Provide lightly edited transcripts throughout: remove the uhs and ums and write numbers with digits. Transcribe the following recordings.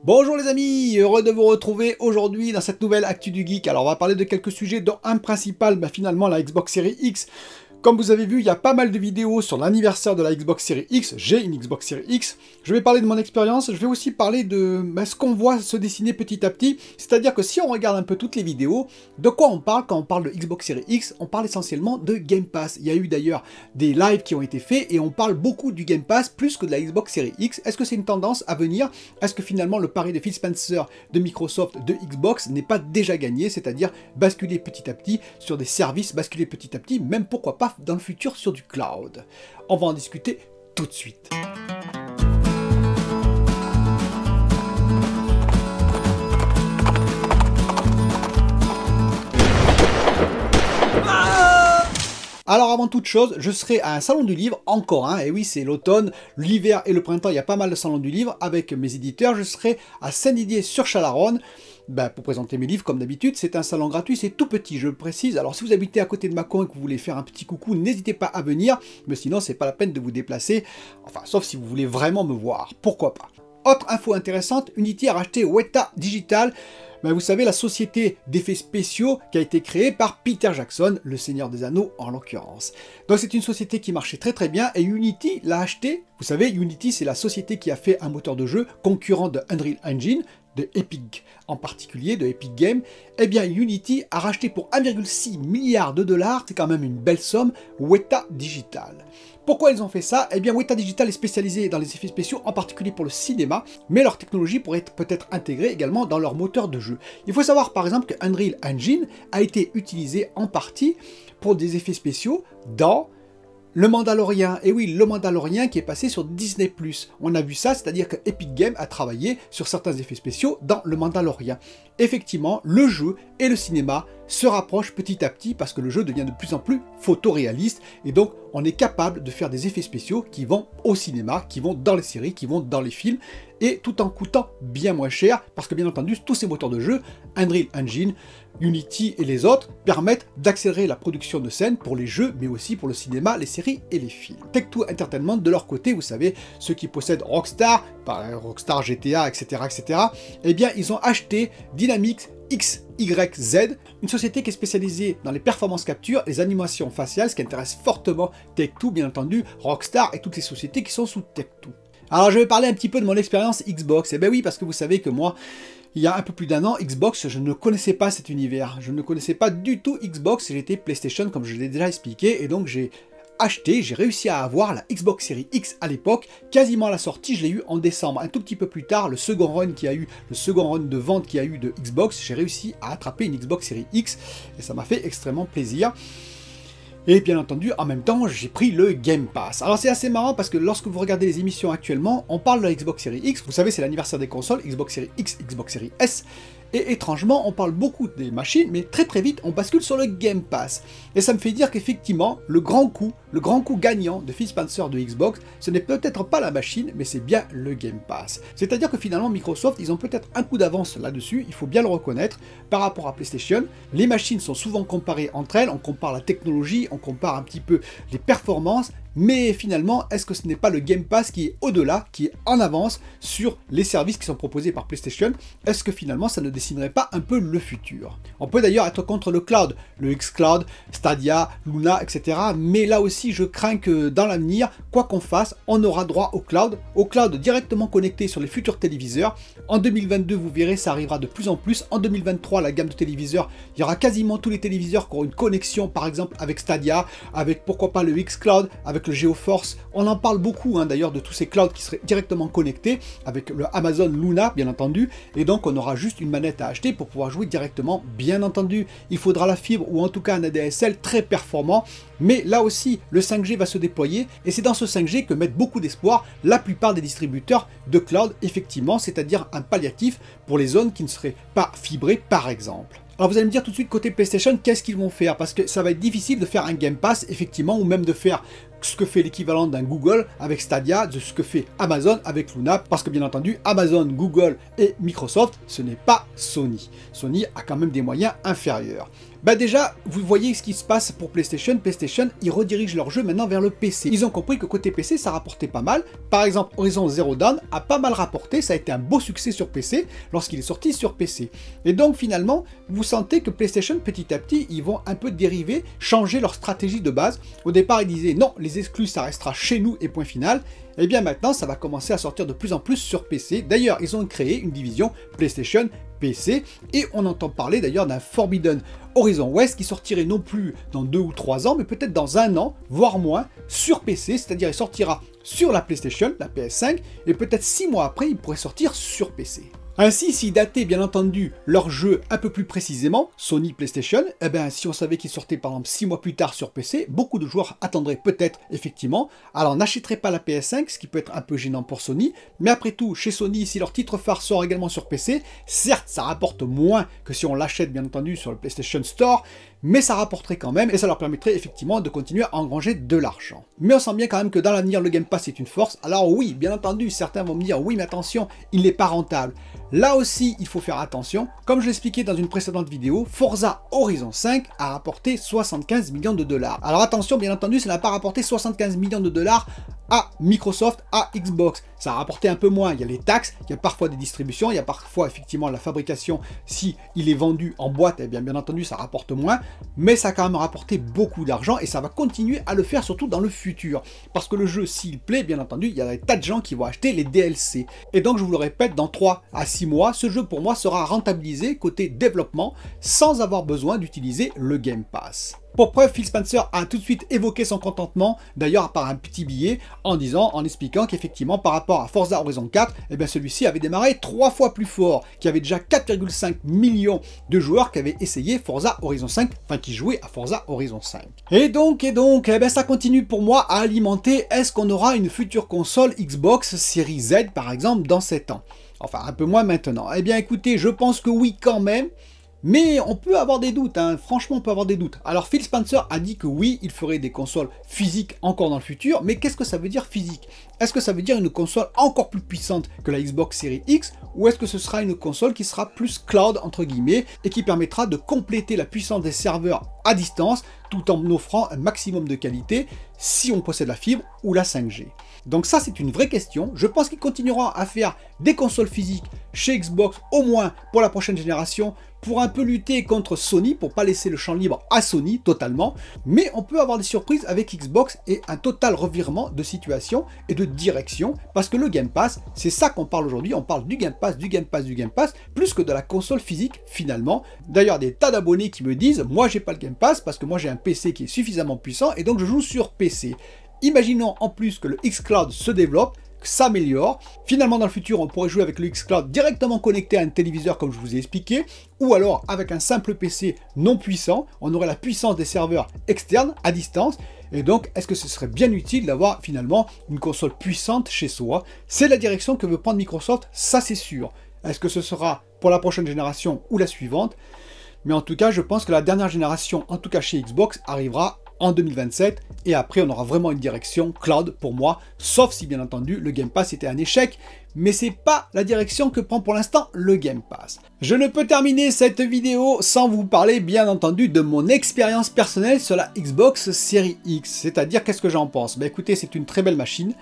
Bonjour les amis, heureux de vous retrouver aujourd'hui dans cette nouvelle Actu du Geek. Alors on va parler de quelques sujets dont un principal, finalement la Xbox Series X. Comme vous avez vu, il y a pas mal de vidéos sur l'anniversaire de la Xbox Series X. J'ai une Xbox Series X. Je vais parler de mon expérience. Je vais aussi parler de ce qu'on voit se dessiner petit à petit. C'est-à-dire que si on regarde un peu toutes les vidéos, de quoi on parle quand on parle de Xbox Series X? On parle essentiellement de Game Pass. Il y a eu d'ailleurs des lives qui ont été faits et on parle beaucoup du Game Pass plus que de la Xbox Series X. Est-ce que c'est une tendance à venir? Est-ce que finalement le pari de Phil Spencer, de Microsoft, de Xbox n'est pas déjà gagné? C'est-à-dire basculer petit à petit sur des services, basculer petit à petit, même pourquoi pas dans le futur sur du cloud. On va en discuter tout de suite. Alors avant toute chose, je serai à un salon du livre, encore un, et oui c'est l'automne, l'hiver et le printemps, il y a pas mal de salons du livre, avec mes éditeurs, je serai à Saint-Didier-sur-Chalaronne, pour présenter mes livres comme d'habitude. C'est un salon gratuit, c'est tout petit, je le précise. Alors si vous habitez à côté de Mâcon et que vous voulez faire un petit coucou, n'hésitez pas à venir, mais sinon c'est pas la peine de vous déplacer, enfin sauf si vous voulez vraiment me voir, pourquoi pas. Autre info intéressante, Unity a racheté Weta Digital. Vous savez, la société d'effets spéciaux qui a été créée par Peter Jackson, le Seigneur des Anneaux en l'occurrence. Donc c'est une société qui marchait très très bien et Unity l'a acheté. Vous savez, Unity c'est la société qui a fait un moteur de jeu concurrent de Unreal Engine, de Epic en particulier, de Epic Games. Eh bien Unity a racheté pour 1,6 milliard de dollars, c'est quand même une belle somme, Weta Digital. Pourquoi ils ont fait ça? Eh bien Weta Digital est spécialisé dans les effets spéciaux, en particulier pour le cinéma, mais leur technologie pourrait peut-être intégrée également dans leur moteur de jeu. Il faut savoir par exemple que Unreal Engine a été utilisé en partie pour des effets spéciaux dans Le Mandalorian. Et oui, Le Mandalorian qui est passé sur Disney+. On a vu ça, c'est-à-dire que Epic Games a travaillé sur certains effets spéciaux dans Le Mandalorian. Effectivement, le jeu et le cinéma se rapprochent petit à petit parce que le jeu devient de plus en plus photoréaliste et donc on est capable de faire des effets spéciaux qui vont au cinéma, qui vont dans les séries, qui vont dans les films et tout en coûtant bien moins cher parce que bien entendu tous ces moteurs de jeu, Unreal Engine, Unity et les autres permettent d'accélérer la production de scènes pour les jeux mais aussi pour le cinéma, les séries et les films. Take-Two Entertainment de leur côté, vous savez, ceux qui possèdent Rockstar, Rockstar GTA, etc., eh bien ils ont acheté Dynamics XYZ, une société qui est spécialisée dans les performances capture, les animations faciales, ce qui intéresse fortement Take-Two, bien entendu, Rockstar et toutes les sociétés qui sont sous Take-Two. Alors je vais parler un petit peu de mon expérience Xbox. Eh bien oui, parce que vous savez que moi, il y a un peu plus d'un an, Xbox, je ne connaissais pas cet univers. Je ne connaissais pas du tout Xbox, j'étais PlayStation comme je l'ai déjà expliqué, et donc j'ai réussi à avoir la Xbox Series X à l'époque, quasiment à la sortie, je l'ai eu en décembre, un tout petit peu plus tard, le second run de vente qu'il y a eu de Xbox, j'ai réussi à attraper une Xbox Series X, et ça m'a fait extrêmement plaisir. Et bien entendu, en même temps, j'ai pris le Game Pass. Alors c'est assez marrant parce que lorsque vous regardez les émissions actuellement, on parle de la Xbox Series X, vous savez c'est l'anniversaire des consoles, Xbox Series X, Xbox Series S, et étrangement, on parle beaucoup des machines, mais très très vite, on bascule sur le Game Pass. Et ça me fait dire qu'effectivement, le grand coup gagnant de Phil Spencer de Xbox, ce n'est peut-être pas la machine, mais c'est bien le Game Pass. C'est-à-dire que finalement, Microsoft, ils ont peut-être un coup d'avance là-dessus, il faut bien le reconnaître, par rapport à PlayStation. Les machines sont souvent comparées entre elles, on compare la technologie, on compare un petit peu les performances, mais finalement, est-ce que ce n'est pas le Game Pass qui est au-delà, qui est en avance sur les services qui sont proposés par PlayStation? Est-ce que finalement, ça ne dessinerait pas un peu le futur? On peut d'ailleurs être contre le cloud, le xCloud, Stadia, Luna, etc. Mais là aussi, je crains que dans l'avenir, quoi qu'on fasse, on aura droit au cloud directement connecté sur les futurs téléviseurs. En 2022, vous verrez, ça arrivera de plus en plus. En 2023, la gamme de téléviseurs, il y aura quasiment tous les téléviseurs qui auront une connexion, par exemple, avec Stadia, avec pourquoi pas le xCloud, avec le GeoForce. On en parle beaucoup d'ailleurs de tous ces clouds qui seraient directement connectés avec le Amazon Luna bien entendu, et donc on aura juste une manette à acheter pour pouvoir jouer directement. Bien entendu, il faudra la fibre ou en tout cas un ADSL très performant, mais là aussi le 5G va se déployer et c'est dans ce 5G que mettent beaucoup d'espoir la plupart des distributeurs de cloud, effectivement, c'est-à-dire un palliatif pour les zones qui ne seraient pas fibrées par exemple. Alors vous allez me dire tout de suite côté PlayStation, qu'est-ce qu'ils vont faire? Parce que ça va être difficile de faire un Game Pass, effectivement, ou même de faire ce que fait l'équivalent d'un Google avec Stadia, de ce que fait Amazon avec Luna, parce que bien entendu, Amazon, Google et Microsoft, ce n'est pas Sony. Sony a quand même des moyens inférieurs. Bah déjà, vous voyez ce qui se passe pour PlayStation. PlayStation, ils redirigent leur jeu maintenant vers le PC. Ils ont compris que côté PC, ça rapportait pas mal. Par exemple, Horizon Zero Dawn a pas mal rapporté, ça a été un beau succès sur PC lorsqu'il est sorti sur PC. Et donc finalement, vous sentez que PlayStation, petit à petit, ils vont un peu dériver, changer leur stratégie de base. Au départ, ils disaient non, les exclus, ça restera chez nous et point final. Et bien maintenant, ça va commencer à sortir de plus en plus sur PC. D'ailleurs, ils ont créé une division PlayStation PC, et on entend parler d'ailleurs d'un Forbidden Horizon West qui sortirait non plus dans 2 ou 3 ans, mais peut-être dans 1 an, voire moins, sur PC, c'est-à-dire il sortira sur la PlayStation, la PS5, et peut-être 6 mois après, il pourrait sortir sur PC. Ainsi, s'ils dataient bien entendu leur jeu un peu plus précisément, Sony PlayStation, eh bien si on savait qu'il sortait par exemple 6 mois plus tard sur PC, beaucoup de joueurs attendraient peut-être effectivement, alors n'achèteraient pas la PS5, ce qui peut être un peu gênant pour Sony, mais après tout, chez Sony, si leur titre phare sort également sur PC, certes ça rapporte moins que si on l'achète bien entendu sur le PlayStation Store, mais ça rapporterait quand même, et ça leur permettrait effectivement de continuer à engranger de l'argent. Mais on sent bien quand même que dans l'avenir, le Game Pass est une force. Alors oui, bien entendu, certains vont me dire, oui mais attention, il n'est pas rentable. Là aussi, il faut faire attention. Comme je l'expliquais dans une précédente vidéo, Forza Horizon 5 a rapporté 75 millions de dollars. Alors attention, bien entendu, ça n'a pas rapporté 75 millions de dollars à Microsoft, à Xbox. Ça a rapporté un peu moins, il y a les taxes, il y a parfois des distributions, il y a parfois effectivement la fabrication, si il est vendu en boîte, eh bien entendu ça rapporte moins, mais ça a quand même rapporté beaucoup d'argent et ça va continuer à le faire surtout dans le futur. Parce que le jeu, s'il plaît, bien entendu, il y a des tas de gens qui vont acheter les DLC. Et donc je vous le répète, dans 3 à 6 mois, ce jeu pour moi sera rentabilisé côté développement sans avoir besoin d'utiliser le Game Pass. Pour preuve, Phil Spencer a tout de suite évoqué son contentement, d'ailleurs par un petit billet, en expliquant qu'effectivement par rapport à Forza Horizon 4, eh bien celui-ci avait démarré 3 fois plus fort, qu'il y avait déjà 4,5 millions de joueurs qui avaient essayé Forza Horizon 5, enfin qui jouaient à Forza Horizon 5. Et donc, eh bien ça continue pour moi à alimenter, est-ce qu'on aura une future console Xbox Series Z par exemple dans 7 ans? Enfin un peu moins maintenant. Eh bien écoutez, je pense que oui quand même. Mais on peut avoir des doutes, hein. Franchement on peut avoir des doutes. Alors Phil Spencer a dit que oui, il ferait des consoles physiques encore dans le futur, mais qu'est-ce que ça veut dire physique? Est-ce que ça veut dire une console encore plus puissante que la Xbox Series X, ou est-ce que ce sera une console qui sera plus cloud entre guillemets, et qui permettra de compléter la puissance des serveurs à distance, tout en offrant un maximum de qualité, si on possède la fibre ou la 5G? Donc ça c'est une vraie question. Je pense qu'ils continueront à faire des consoles physiques chez Xbox, au moins pour la prochaine génération, pour un peu lutter contre Sony, pour pas laisser le champ libre à Sony totalement, mais on peut avoir des surprises avec Xbox et un total revirement de situation et de direction, parce que le Game Pass, c'est ça qu'on parle aujourd'hui, on parle du Game Pass, du Game Pass, du Game Pass, plus que de la console physique finalement. D'ailleurs, des tas d'abonnés qui me disent, moi j'ai pas le Game Pass parce que moi j'ai un PC qui est suffisamment puissant et donc je joue sur PC. Imaginons en plus que le xCloud se développe, s'améliore. Finalement, dans le futur, on pourrait jouer avec le xCloud directement connecté à un téléviseur, comme je vous ai expliqué, ou alors avec un simple PC non puissant, on aurait la puissance des serveurs externes à distance. Et donc, est-ce que ce serait bien utile d'avoir finalement une console puissante chez soi? C'est la direction que veut prendre Microsoft, ça c'est sûr. Est-ce que ce sera pour la prochaine génération ou la suivante? Mais en tout cas, je pense que la dernière génération, en tout cas chez Xbox, arrivera en 2027, et après on aura vraiment une direction cloud pour moi, sauf si bien entendu le Game Pass était un échec, mais c'est pas la direction que prend pour l'instant le Game Pass. Je ne peux terminer cette vidéo sans vous parler bien entendu de mon expérience personnelle sur la Xbox Series X, c'est-à-dire qu'est-ce que j'en pense? Ben écoutez, c'est une très belle machine.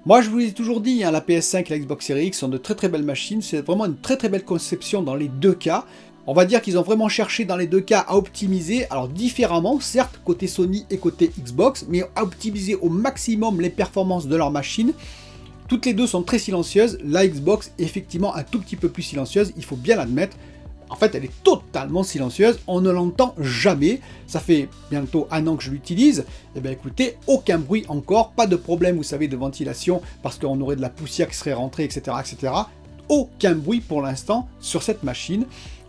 Moi je vous l'ai toujours dit, hein, la PS5 et la Xbox Series X sont de très belles machines, c'est vraiment une très belle conception dans les deux cas. On va dire qu'ils ont vraiment cherché dans les deux cas à optimiser, alors différemment, certes, côté Sony et côté Xbox, mais à optimiser au maximum les performances de leur machine. Toutes les deux sont très silencieuses, la Xbox est effectivement un tout petit peu plus silencieuse, il faut bien l'admettre. En fait, elle est totalement silencieuse, on ne l'entend jamais. Ça fait bientôt 1 an que je l'utilise. Et bien écoutez, aucun bruit encore, pas de problème, vous savez, de ventilation, parce qu'on aurait de la poussière qui serait rentrée, etc., etc. Aucun bruit pour l'instant sur cette machine.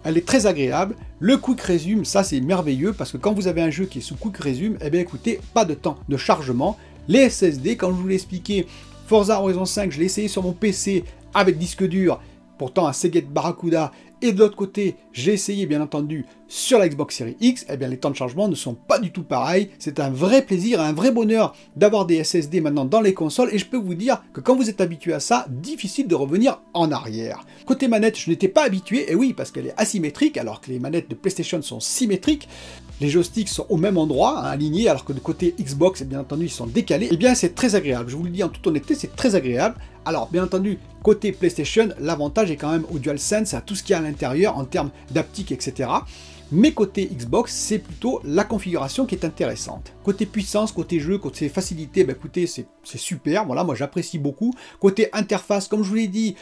Elle est très agréable. Le Quick Resume, ça c'est merveilleux parce que quand vous avez un jeu qui est sous Quick Resume, eh bien écoutez, pas de temps de chargement. Les SSD, comme je vous l'ai expliqué, Forza Horizon 5, je l'ai essayé sur mon PC avec disque dur, pourtant un Seagate Barracuda, Et de l'autre côté, j'ai essayé bien entendu sur la Xbox Series X, eh bien les temps de chargement ne sont pas du tout pareils. C'est un vrai plaisir, un vrai bonheur d'avoir des SSD maintenant dans les consoles et je peux vous dire que quand vous êtes habitué à ça, difficile de revenir en arrière. Côté manette, je n'étais pas habitué, et oui, parce qu'elle est asymétrique alors que les manettes de PlayStation sont symétriques. Les joysticks sont au même endroit, hein, alignés, alors que de côté Xbox, bien entendu, ils sont décalés. Eh bien, c'est très agréable. Je vous le dis en toute honnêteté, c'est très agréable. Alors, bien entendu, côté PlayStation, l'avantage est quand même au DualSense, à tout ce qu'il y a à l'intérieur en termes d'haptique, etc. Mais côté Xbox, c'est plutôt la configuration qui est intéressante. Côté puissance, côté jeu, côté facilité, ben écoutez, c'est super. Voilà, moi j'apprécie beaucoup. Côté interface, comme je vous l'ai dit,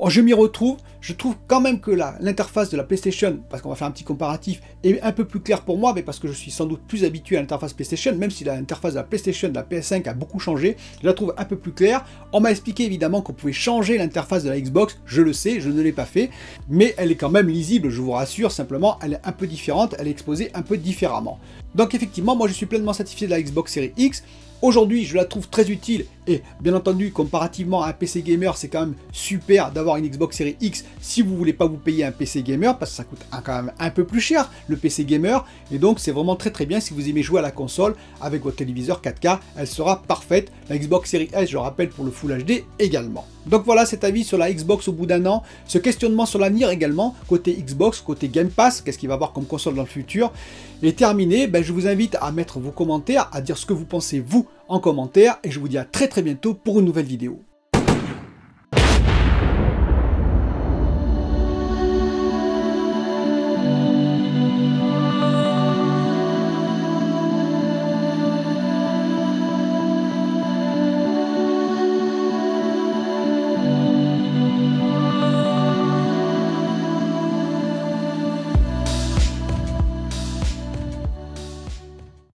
je m'y retrouve. Je trouve quand même que l'interface de la PlayStation, parce qu'on va faire un petit comparatif, est un peu plus claire pour moi, mais parce que je suis sans doute plus habitué à l'interface PlayStation, même si l'interface de la PlayStation, de la PS5 a beaucoup changé, je la trouve un peu plus claire. On m'a expliqué évidemment qu'on pouvait changer l'interface de la Xbox, je le sais, je ne l'ai pas fait, mais elle est quand même lisible, je vous rassure, simplement elle est un peu différente, elle est exposée un peu différemment. Donc effectivement, moi je suis pleinement satisfait de la Xbox Series X. Aujourd'hui, je la trouve très utile et bien entendu, comparativement à un PC gamer, c'est quand même super d'avoir une Xbox Series X si vous voulez pas vous payer un PC gamer parce que ça coûte quand même un peu plus cher le PC gamer et donc c'est vraiment très bien si vous aimez jouer à la console avec votre téléviseur 4K, elle sera parfaite. La Xbox Series S, je rappelle, pour le Full HD également. Donc voilà cet avis sur la Xbox au bout d'un an, ce questionnement sur l'avenir également, côté Xbox, côté Game Pass, qu'est-ce qu'il va y avoir comme console dans le futur, est terminé. Je vous invite à mettre vos commentaires, à dire ce que vous pensez vous en commentaire, et je vous dis à très bientôt pour une nouvelle vidéo.